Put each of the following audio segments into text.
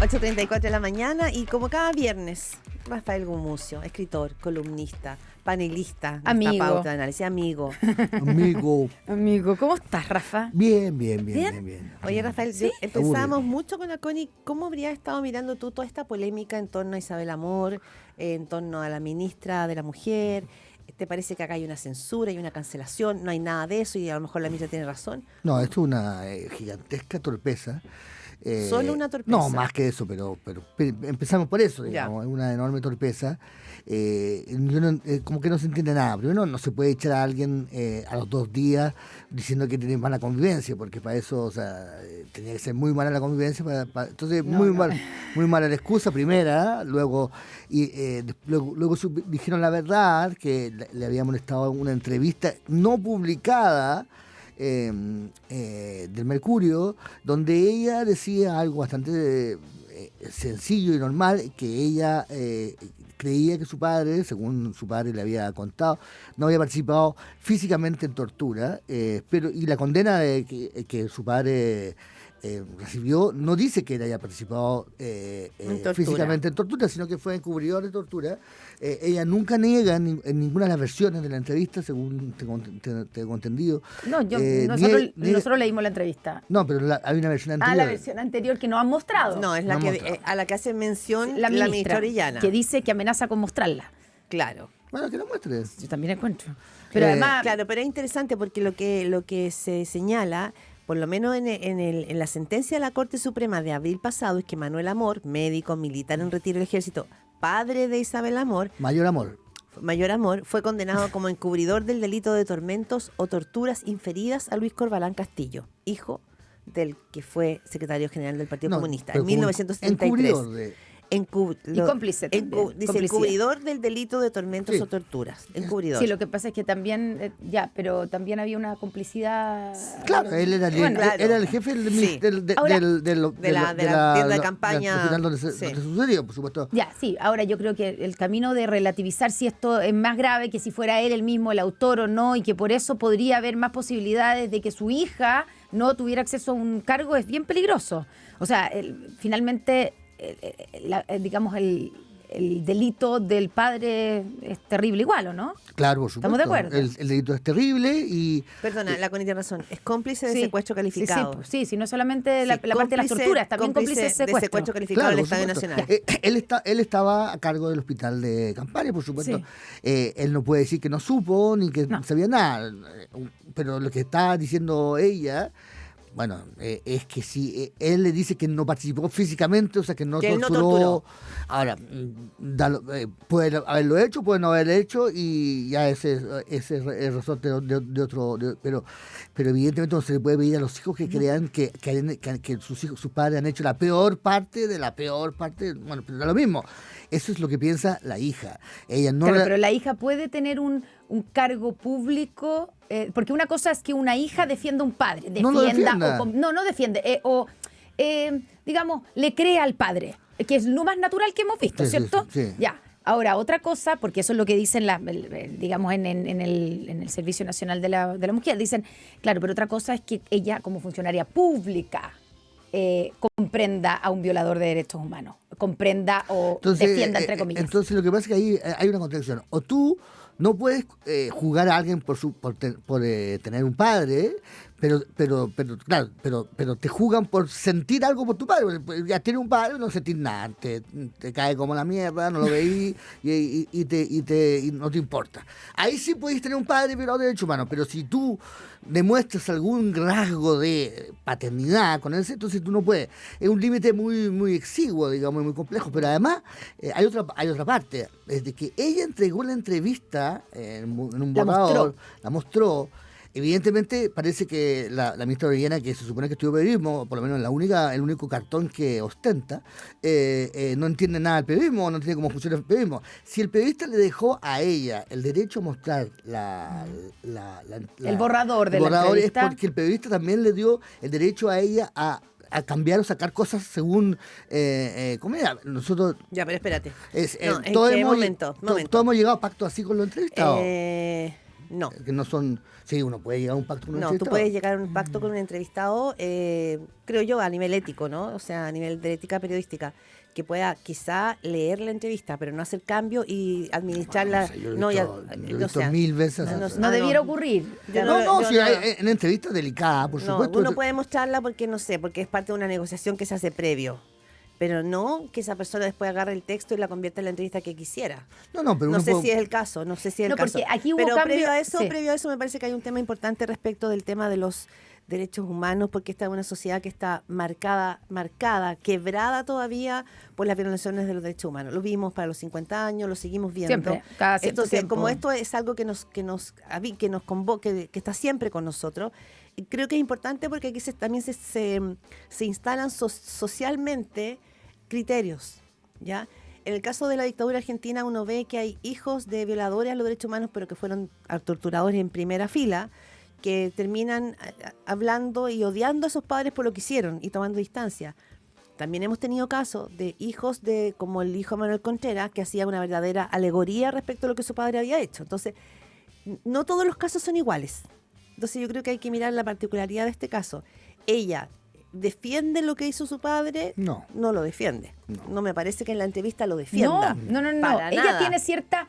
8:34 de la mañana y como cada viernes, Rafael Gumucio, escritor, columnista, panelista, de amigo. esta pauta de análisis, amigo. Amigo, ¿cómo estás, Rafa? Bien. Oye, Rafael, ¿Sí? empezamos mucho con la Connie. ¿Cómo habrías estado mirando tú toda esta polémica en torno a Isabel Amor, en torno a la ministra de la Mujer? ¿Te parece que acá hay una censura, hay una cancelación? ¿No hay nada de eso y a lo mejor la ministra tiene razón? No, esto es una gigantesca torpeza. ¿Solo una torpeza? No, más que eso, pero empezamos por eso, digamos, es una enorme torpeza. Como que no se entiende nada. Primero, no se puede echar a alguien a los 2 días diciendo que tiene mala convivencia, porque para eso, o sea, tenía que ser muy mala la convivencia. Entonces, muy mala la excusa, primera. Luego dijeron la verdad, que le había molestado una entrevista no publicada del Mercurio, donde ella decía algo bastante sencillo y normal, que ella creía que su padre, según su padre le había contado, no había participado físicamente en tortura, y la condena de que su padre recibió no dice que él haya participado físicamente en tortura, sino que fue encubridor de tortura. Ella nunca niega en ninguna de las versiones de la entrevista, según tengo entendido. No, nosotros leímos la entrevista. No, pero hay una versión anterior. La versión anterior que nos han mostrado. No, es la que a la que hace mención la ministra Orellana. Que dice que amenaza con mostrarla. Claro. Bueno, que lo muestres. Yo también encuentro. Pero además... Claro, pero es interesante porque lo que se señala, por lo menos en la sentencia de la Corte Suprema de abril pasado, es que Manuel Amor, médico, militar en retiro del ejército, padre de Isabel Amor, Mayor Amor, fue condenado como encubridor del delito de tormentos o torturas inferidas a Luis Corbalán Castillo, hijo del que fue secretario general del Partido Comunista en 1973. Y cómplice también. Dice encubridor del delito de tormentos o torturas. Encubridor. Sí, lo que pasa es que también, pero también había una complicidad. Claro, él era el jefe de la tienda de campaña. Donde sucedió, por supuesto. Ya, sí. Ahora yo creo que el camino de relativizar si esto es más grave que si fuera él el mismo el autor o no, y que por eso podría haber más posibilidades de que su hija no tuviera acceso a un cargo, es bien peligroso. O sea, finalmente... digamos, el delito del padre es terrible igual, ¿o no? Claro, por supuesto. ¿Estamos de acuerdo? El delito es terrible y... Perdona, la Connie tiene razón. Es cómplice de secuestro calificado. Sí, no solamente la parte de las torturas, también cómplice de secuestro. De secuestro calificado del Estadio Nacional. Él estaba a cargo del hospital de campaña, por supuesto. Sí. Él no puede decir que no supo ni que no sabía nada. Pero lo que está diciendo ella... Bueno, es que si él le dice que no participó físicamente, o sea, que no torturó. Ahora, puede haberlo hecho, puede no haberlo hecho, y ya ese es el resorte de otro. Pero evidentemente no se le puede pedir a los hijos que crean que sus padres han hecho la peor parte de la peor parte. Bueno, pero da lo mismo. Eso es lo que piensa la hija. Ella no. Claro, pero la hija puede tener un cargo público, porque una cosa es que una hija defienda a un padre, digamos, le cree al padre, que es lo más natural que hemos visto, ¿cierto? Sí. Ya. Ahora, otra cosa, porque eso es lo que dicen, digamos, en el Servicio Nacional de la Mujer, dicen, claro, pero otra cosa es que ella, como funcionaria pública, comprenda a un violador de derechos humanos, comprenda o defienda, entre comillas. Entonces, lo que pasa es que ahí hay una contradicción. O tú no puedes juzgar a alguien por tener un padre, pero te juzgan por sentir algo por tu padre. Ya tienes un padre, no sentís nada, te cae como la mierda, no lo veís y no te importa. Ahí sí podéis tener un padre violador de derechos humanos, pero si tú demuestras algún rasgo de paternidad con él, entonces tú no puedes. Es un límite muy, muy exiguo, digamos, muy complejo, pero además hay otra parte, es de que ella entregó la entrevista en un borrador, la mostró. Evidentemente parece que la ministra Orellana, que se supone que estudió periodismo, por lo menos el único cartón que ostenta, no entiende nada del periodismo, no entiende cómo funciona el periodismo. Si el periodista le dejó a ella el derecho a mostrar el borrador de la entrevista, es porque el periodista también le dio el derecho a ella a cambiar o sacar cosas según como era. Nosotros ya, pero espérate. todos hemos llegado a pacto así con los entrevistados. No. Que no son... Sí, uno puede llegar a un pacto con un No, tú entrevistado. puedes llegar a un pacto con un entrevistado, creo yo, a nivel ético, ¿no? O sea, a nivel de ética periodística, que pueda quizá leer la entrevista, pero no hacer cambio y administrarla. No sé, yo lo he visto mil veces. No debiera ocurrir. Yo No, yo sí, en entrevistas delicadas, por No, supuesto. uno puede mostrarla porque no sé, porque es parte de una negociación que se hace previo. Pero no que esa persona después agarre el texto y la convierta en la entrevista que quisiera. No, pero No uno sé puede- si es el caso, no sé si es el No, caso. porque aquí hubo pero cambio- sí. previo a eso me parece que hay un tema importante respecto del tema de los derechos humanos, porque esta es una sociedad que está marcada, quebrada todavía por las violaciones de los derechos humanos. Lo vimos para los 50 años, lo seguimos viendo. Siempre, cada cierto Entonces, tiempo. como esto es algo que nos convoca, que está siempre con nosotros, y creo que es importante porque aquí también se instalan socialmente criterios, ¿ya? En el caso de la dictadura argentina uno ve que hay hijos de violadores a los derechos humanos, pero que fueron torturadores en primera fila, que terminan hablando y odiando a esos padres por lo que hicieron y tomando distancia. También hemos tenido casos de hijos como el hijo de Manuel Contreras, que hacía una verdadera alegoría respecto a lo que su padre había hecho. Entonces, no todos los casos son iguales. Entonces yo creo que hay que mirar la particularidad de este caso. Ella defiende lo que hizo su padre, No. no lo defiende. No. No me parece que en la entrevista lo defienda. No. Para Ella nada. tiene cierta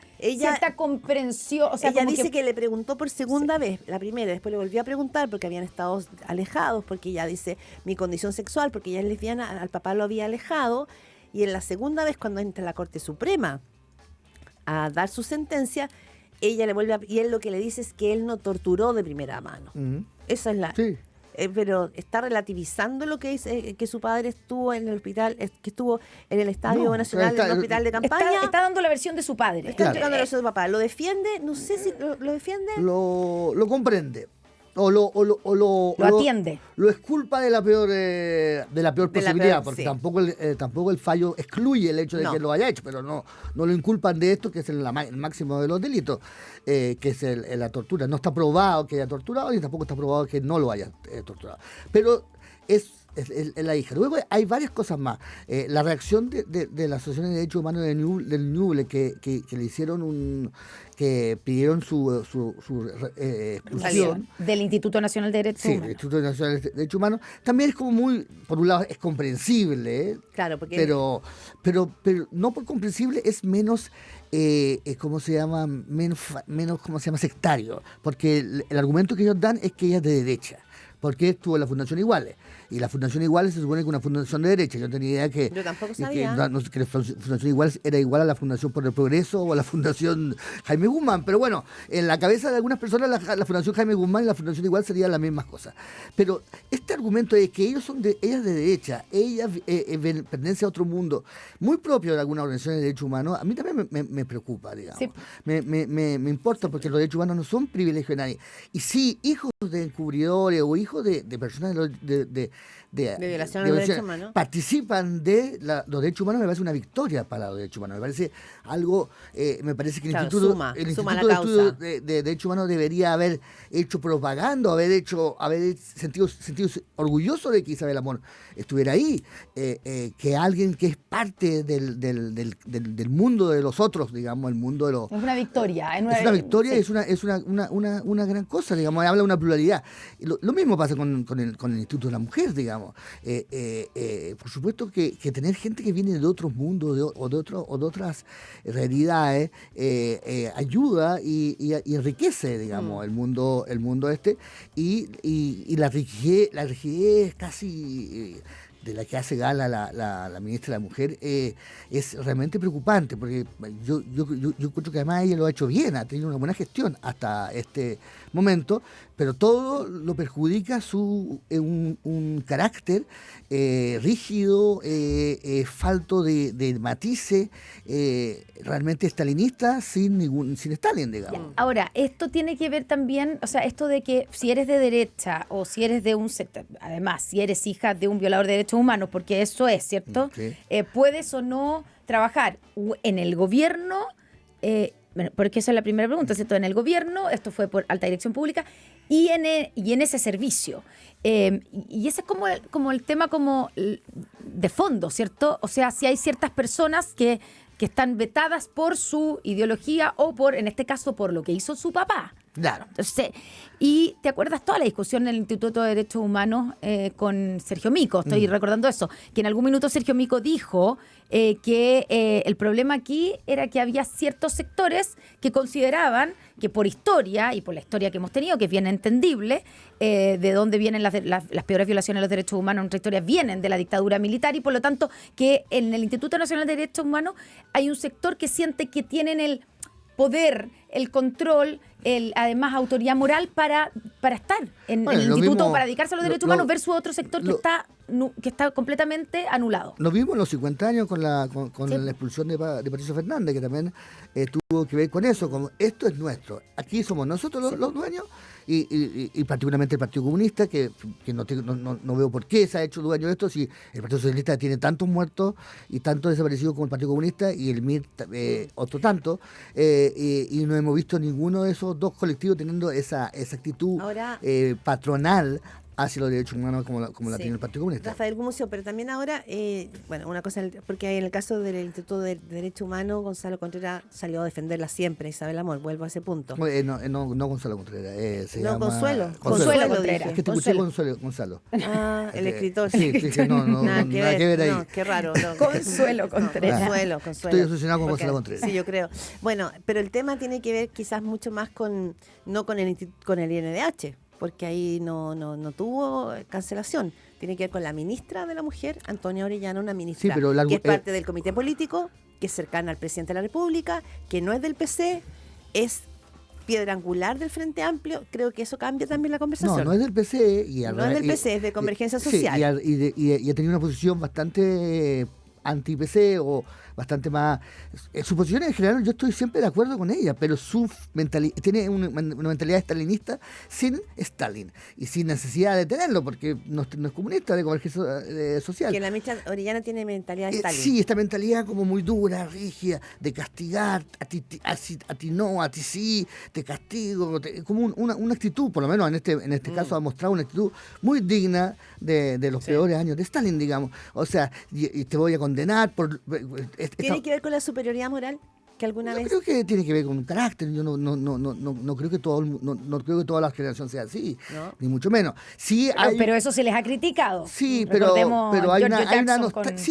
comprensión. O sea, Ella como dice que le preguntó por segunda vez, la primera, después le volvió a preguntar porque habían estado alejados, porque ella dice mi condición sexual, porque ella es lesbiana, al papá lo había alejado, y en la segunda vez cuando entra a la Corte Suprema a dar su sentencia, ella le vuelve y él lo que le dice es que él no torturó de primera mano. Ujú. Esa es la... Sí. Pero está relativizando lo que es que su padre estuvo en el hospital, que estuvo en el Estadio No, Nacional, está- en el hospital de campaña. está dando la versión de su padre. Está Claro. entregando la versión de papá. ¿Lo defiende? No sé si lo defiende. Lo comprende. O lo Atiende. Lo exculpa de la peor posibilidad, peor, porque sí. tampoco el fallo excluye el hecho de No. que lo haya hecho, pero no lo inculpan de esto, que es el máximo de los delitos, que es la tortura. No está probado que haya torturado y tampoco está probado que no lo haya torturado. Pero es la hija. Luego hay varias cosas más. La reacción de la Asociación de Derechos Humanos del Ñuble, que le hicieron que pidieron su expulsión. Del Instituto Nacional de Derechos Sí, el Humanos. Instituto Nacional de Derechos Humanos. También es como muy, por un lado, es comprensible, Claro, porque pero no por comprensible, es menos, ¿cómo se llama? Menos, ¿cómo se llama? Sectario. Porque el argumento que ellos dan es que ella es de derecha. Porque estuvo en la Fundación Iguales. Y la Fundación Iguales se supone que es una fundación de derecha. Yo no tenía idea que... Yo tampoco que sabía. que la Fundación Iguales era igual a la Fundación por el Progreso o a la Fundación Jaime Guzmán. Pero bueno, en la cabeza de algunas personas la Fundación Jaime Guzmán y la Fundación Igual serían las mismas cosas. Pero este argumento de que ellas de derecha, ellas pertenecen a otro mundo, muy propio de algunas organizaciones de derechos humanos, a mí también me preocupa, digamos. Sí. Me importa porque los derechos humanos no son privilegio de nadie. Y sí, hijos de encubridores o hijos de personas de violación a los derechos humanos. participan de los derechos humanos, me parece una victoria para los derechos humanos. Me parece algo, me parece que el Claro, Instituto, suma el la Instituto de causa. Estudios de Derechos Humanos debería haber hecho propaganda, haber sentido orgulloso de que Isabel Amor estuviera ahí, que alguien que es parte del mundo de los otros, digamos, el mundo de los... Es una victoria. Es una victoria, sí. es una gran cosa, digamos, habla de una pluralidad. Y lo mismo pasa con el Instituto de la Mujer, digamos. Por supuesto que tener gente que viene de otros mundos o de otras realidades ayuda y enriquece, digamos, el mundo este y la rigidez casi... de la que hace gala la ministra de la Mujer, es realmente preocupante, porque yo encuentro que además ella lo ha hecho bien, ha tenido una buena gestión hasta este momento, pero todo lo perjudica un carácter rígido, falto de matices, realmente stalinista sin Stalin, digamos. Ahora, esto tiene que ver también, o sea, esto de que si eres de derecha o si eres de un sector, además, si eres hija de un violador de derechos humanos, porque eso es, ¿cierto? Sí. Puedes o no trabajar en el gobierno, bueno, porque esa es la primera pregunta, ¿cierto? En el gobierno, esto fue por alta dirección pública, y en ese servicio. Y ese es como el tema de fondo, ¿cierto? O sea, si hay ciertas personas que están vetadas por su ideología o en este caso, por lo que hizo su papá. Claro. Entonces, y te acuerdas toda la discusión en el Instituto de Derechos Humanos con Sergio Mico, estoy recordando eso, que en algún minuto Sergio Mico dijo que el problema aquí era que había ciertos sectores que consideraban que por historia, y por la historia que hemos tenido, que es bien entendible, de dónde vienen las peores violaciones de los derechos humanos en nuestra historia, vienen de la dictadura militar, y por lo tanto que en el Instituto Nacional de Derechos Humanos hay un sector que siente que tienen el poder, el control, además autoridad moral para estar en el instituto, mismo, para dedicarse a los derechos humanos, versus otro sector que está completamente anulado. Lo vimos en los 50 años con la Sí. expulsión de Patricio Fernández, que también tuvo que ver con eso, como esto es nuestro, aquí somos nosotros los dueños, y particularmente el Partido Comunista, que no veo por qué se ha hecho dueño de esto, si el Partido Socialista tiene tantos muertos y tantos desaparecidos como el Partido Comunista, y el MIR otro tanto, y no hemos visto ninguno de esos dos colectivos teniendo esa actitud Ahora, patronal hacia los derechos humanos como la sí, tiene el Partido Comunista. Rafael Gumucio, pero también ahora, bueno, una cosa, porque en el caso del Instituto de Derecho Humano, Gonzalo Contreras salió a defenderla siempre, Isabel Amor, vuelvo a ese punto. No Gonzalo Contreras, se No, llama... Consuelo Contreras. Es que te escuché Gonzalo. Ah, el escritor. Sí, no, nada que ver ahí. No, qué raro. No. Consuelo Contreras. Consuelo. Estoy obsesionado con Porque- Gonzalo Contreras. Sí, yo creo. Bueno, pero el tema tiene que ver quizás mucho más no con con el INDH, porque ahí no tuvo cancelación. Tiene que ver con la ministra de la Mujer, Antonia Orellana, una ministra Sí, pero que es parte del comité político, que es cercana al presidente de la República, que no es del PC, es piedra angular del Frente Amplio. Creo que eso cambia también la conversación. No es del PC. No es del PC, es de Convergencia Sí, Social. y ha tenido una posición bastante anti-PC o bastante más... sus posiciones en general yo estoy siempre de acuerdo con ella, pero tiene una mentalidad stalinista sin Stalin y sin necesidad de tenerlo, porque no es comunista, de Convergencia Social. Que la ministra Orellana tiene mentalidad de Stalin. Sí, esta mentalidad como muy dura, rígida, de castigar, a ti no, a ti sí, te castigo, como una actitud, por lo menos en este caso ha mostrado una actitud muy digna de los peores años de Stalin, digamos. O sea, y te voy a condenar por... ¿Tiene que ver con la superioridad moral? Que alguna vez... Creo que tiene que ver con un carácter. Yo no creo que no creo que toda la generación sea así, ¿No? ni mucho menos. Sí, Pero eso se les ha criticado. Sí, pero Recordemos hay Giorgio una Jackson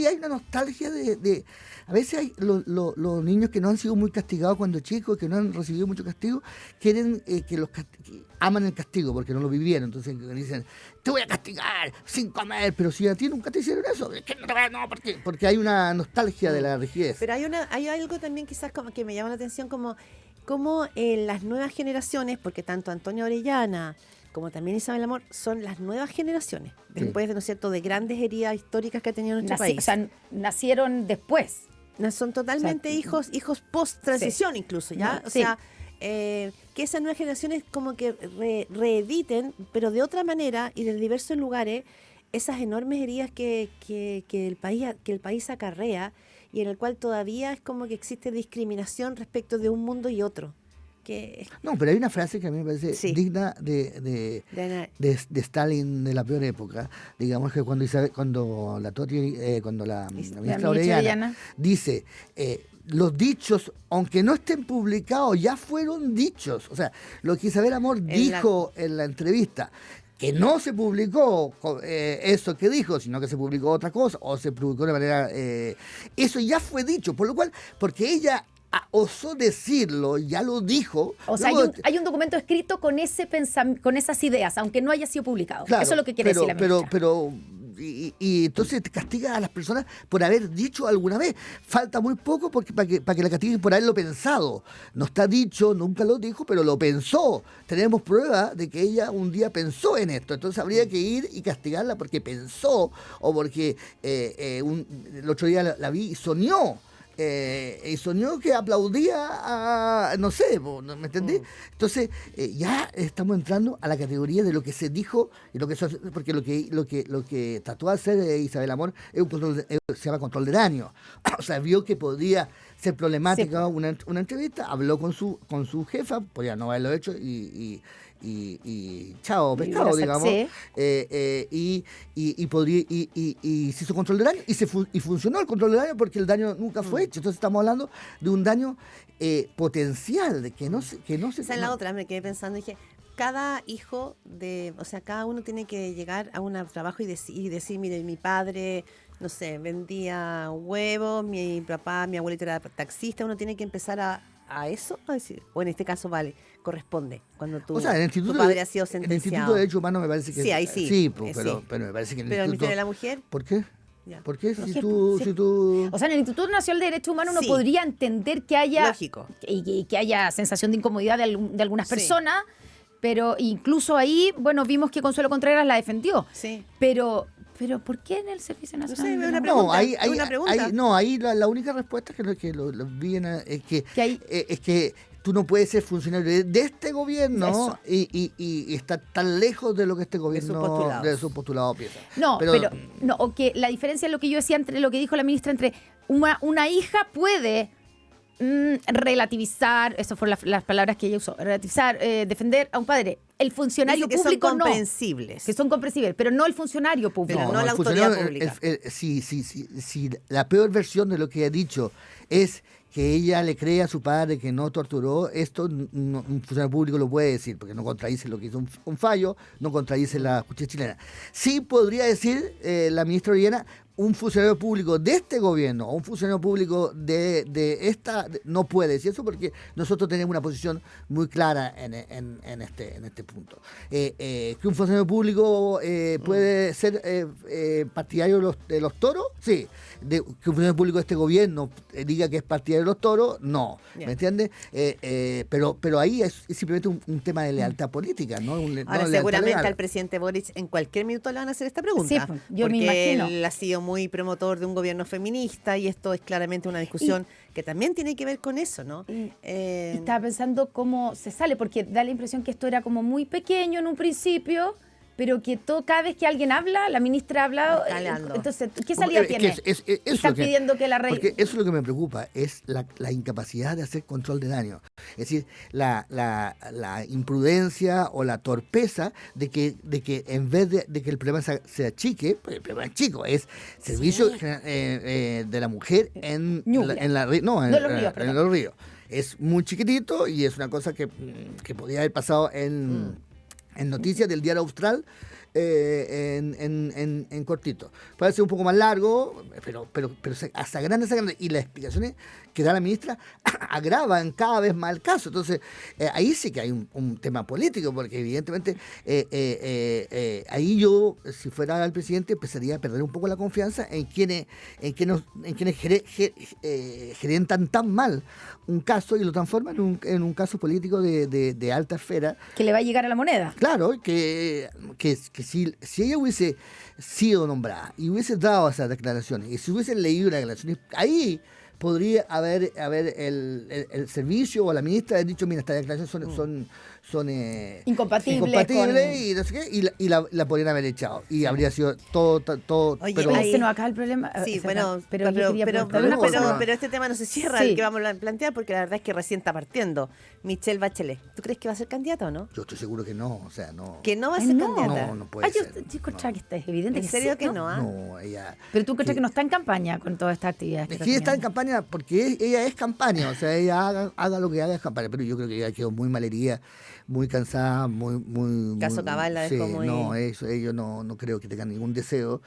hay una nostalgia de a veces hay los niños que no han sido muy castigados cuando chicos, que no han recibido mucho castigo, quieren que aman el castigo porque no lo vivieron. Entonces dicen, te voy a castigar sin comer, pero si a ti nunca te hicieron eso, ¿qué no te va a...? No, porque hay una nostalgia de la rigidez. Pero hay algo también quizás como que me llama la atención, como las nuevas generaciones, porque tanto Antonia Orellana como también Isabel Amor son las nuevas generaciones, después de, ¿no es cierto?, de grandes heridas históricas que ha tenido nuestro país. O sea, nacieron después. Son totalmente hijos post-transición incluso, ¿ya? O Sí. sea, que esas nuevas generaciones como que reediten, pero de otra manera y de diversos lugares, esas enormes heridas que el país acarrea y en el cual todavía es como que existe discriminación respecto de un mundo y otro. No, pero hay una frase que a mí me parece Sí. digna de Stalin de la peor época. Digamos que cuando la ministra Orellana dice, los dichos, aunque no estén publicados, ya fueron dichos. O sea, lo que Isabel Amor dijo en la entrevista, que no se publicó eso que dijo, sino que se publicó otra cosa, o se publicó de manera... eso ya fue dicho, por lo cual, porque ella osó decirlo, ya lo dijo. O sea, luego, hay un documento escrito con con esas ideas, aunque no haya sido publicado. claro, Eso es lo que quiere decir la ministra. Y entonces te castiga a las personas por haber dicho alguna vez. Falta muy poco para que la castiguen por haberlo pensado. No está dicho, nunca lo dijo, pero lo pensó. Tenemos prueba de que ella un día pensó en esto. Entonces habría que ir y castigarla porque pensó o porque el otro día la vi y soñó. Y soñó que aplaudía no sé, ¿me entendí? Entonces ya estamos entrando a la categoría de lo que se dijo y lo que porque lo que trató de hacer Isabel Amor es se llama control de daño. O sea, vio que podía ser problemática Sí. una entrevista, habló con su jefa, podría no haberlo hecho y chao, pescado, digamos. Sí. Y se hizo control de daño y funcionó el control de daño porque el daño nunca fue hecho. Entonces estamos hablando de un daño potencial, de que no se... Esa es la otra, me quedé pensando, dije, cada hijo cada uno tiene que llegar a un trabajo y decir, mire, mi padre, no sé, vendía huevos, mi papá, mi abuelito era taxista, uno tiene que empezar a eso, a decir, o en este caso, vale, corresponde, cuando O sea, en tu padre ha sido en el sentenciado. Instituto de Derechos Humanos me parece que... Sí, ahí sí. Sí, Sí. pero me parece que en el Pero el Instituto... Ministerio de la Mujer, ¿Por qué? ya. ¿Por qué? No Si sé, tú... sí. Si tú... O sea, en el Instituto Nacional de Derechos Humanos uno Sí. podría entender que haya... Lógico. Y que haya sensación de incomodidad de algunas Sí. personas, pero incluso ahí, bueno, vimos que Consuelo Contreras la defendió. Sí. Pero ¿por qué en el Servicio sé, Nacional? es de una la pregunta. Mujer? No, una pregunta. ahí la única respuesta que lo vi es que, Que hay- es que tú no puedes ser funcionario de este gobierno Eso. y estar tan lejos de lo que este gobierno postulados. de sus postulados piensa. No, pero no, o que la diferencia es lo que yo decía entre lo que dijo la ministra, entre una hija puede relativizar, esas fueron las palabras que ella usó, relativizar, defender a un padre. El funcionario Dice que público son no. comprensibles. Que son comprensibles, pero no el funcionario público. Pero no la el autoridad funcionario, pública. Si la peor versión de lo que ha dicho es que ella le cree a su padre que no torturó, esto un funcionario público lo puede decir, porque no contradice lo que hizo un fallo, no contradice la justicia chilena. Sí podría decir la ministra Orellana, un funcionario público de este gobierno o un funcionario público de esta, no puede decir eso porque nosotros tenemos una posición muy clara en este punto. Que un funcionario público puede ser partidario de los toros, sí. Que un funcionario público de este gobierno diga que es partidario de los toros, no. Ya. ¿Me entiendes? Pero ahí es simplemente un tema de lealtad política, ¿no? Ahora, lealtad seguramente legal. al presidente Boric en cualquier minuto le van a hacer esta pregunta. Sí, pues, yo me porque imagino. él ha sido muy promotor de un gobierno feminista y esto es claramente una discusión que también tiene que ver con eso, ¿no? Estaba pensando cómo se sale, porque da la impresión que esto era como muy pequeño en un principio, pero que cada vez que alguien habla, la ministra ha hablado, Escalando. entonces, ¿qué salida Es que tiene? eso Están lo que- pidiendo que la Porque rey... eso es lo que me preocupa, es la incapacidad de hacer control de daño. Es decir, la imprudencia o la torpeza de que en vez de que el problema se achique, pues el problema es chico, es servicio de la mujer en Ñuble. en los ríos. Es muy chiquitito y es una cosa que podría haber pasado en noticias del Diario Austral en cortito. Puede ser un poco más largo, pero hasta grande. Y las explicaciones que da la ministra agravan cada vez más el caso. Entonces, ahí sí que hay un tema político, porque evidentemente ahí yo, si fuera el presidente, empezaría a perder un poco la confianza en quienes gerentan tan mal un caso y lo transforman en un caso político de alta esfera. Que le va a llegar a la moneda. Claro, que si ella hubiese sido nombrada y hubiese dado esas declaraciones y si hubiese leído las declaraciones, ahí podría haber el servicio o la ministra haber dicho, mira, estas declaraciones son Incompatibles y no sé qué, y la podrían haber echado. Y habría sido todo Oye, pero, Oye, se nos acaba el problema. Sí, O sea, bueno, pero yo quería preguntarle una pero- cosa. pero este tema no se cierra, Sí. el que vamos a plantear, porque la verdad es que recién está partiendo. Michelle Bachelet, ¿tú crees que va a ser candidata o no? yo estoy seguro que no, o sea, no. Que no va a Ay, ser no. candidata. No puede Ay, yo ser. encontraba no. que está evidente ¿En que serio sí, que no? ¿Ah? No, ella... Pero tú encuentras que- que no está en campaña con todas estas actividades. Es está que ella está en teniendo. campaña porque ella es campaña, o sea, ella haga lo que haga es campaña, pero yo creo que ella quedó muy malherida, muy cansada, muy... Caso Cabal la dejó sí, muy- No, ellos no creo que tengan ningún deseo.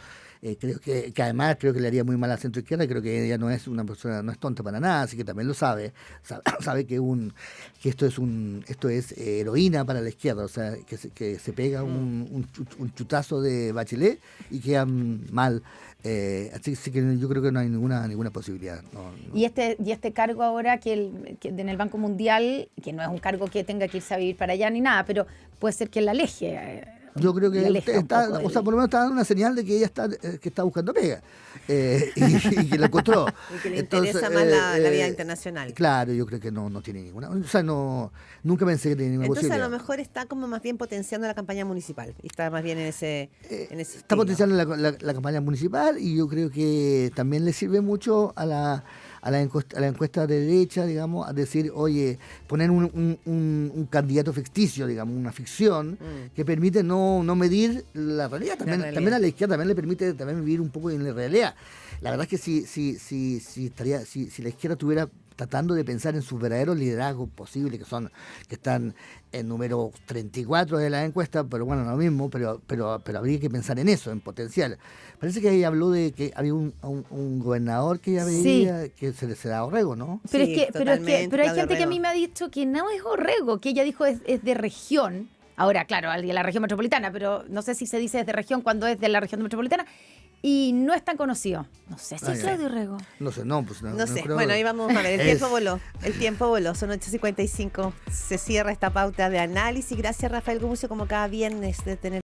Creo que además creo que le haría muy mal a la centro izquierda, creo que ella no es una persona, no es tonta para nada, así que también lo sabe sabe que esto es heroína para la izquierda, o sea, que se pega un chutazo de Bachelet y quedan mal. Así que yo creo que no hay ninguna posibilidad. No. Y este cargo ahora que en el Banco Mundial, que no es un cargo que tenga que irse a vivir para allá ni nada, pero puede ser que la aleje. Yo creo la que aleja un está, poco o sea, del- por lo menos está dando una señal de que ella está buscando pega y que la encontró. Y que le Entonces, interesa más la vida internacional. Claro, yo creo que no tiene ninguna. O sea, nunca pensé que tenía ninguna Entonces a posibilidad. lo mejor está como más bien potenciando la campaña municipal y está más bien en ese Está estilo. potenciando la campaña municipal y yo creo que también le sirve mucho a a la encuesta de derecha, digamos, a decir, oye, poner un candidato ficticio, digamos, una ficción que permite no medir la realidad. También a la izquierda también le permite también vivir un poco en la realidad. La verdad es que si la izquierda estuviera tratando de pensar en sus verdaderos liderazgos posibles, que están en número 34 de la encuesta, pero bueno, lo mismo, pero habría que pensar en eso, en potencial. Parece que ahí habló de que había un gobernador que ya veía que se le da Orrego, ¿no? Pero Sí, pero hay totalmente, gente que a Orrego. mí me ha dicho que no es Orrego, que ella dijo es de región. Ahora, claro, de la región metropolitana, pero no sé si se dice de región cuando es de la región metropolitana. Y no es tan conocido. No sé si es Claudio Orrego. No sé, pues No sé, creo. bueno, ahí vamos a ver, el tiempo voló, son 8:55, se cierra esta pauta de análisis. Gracias, Rafael Gumucio, como cada viernes de tener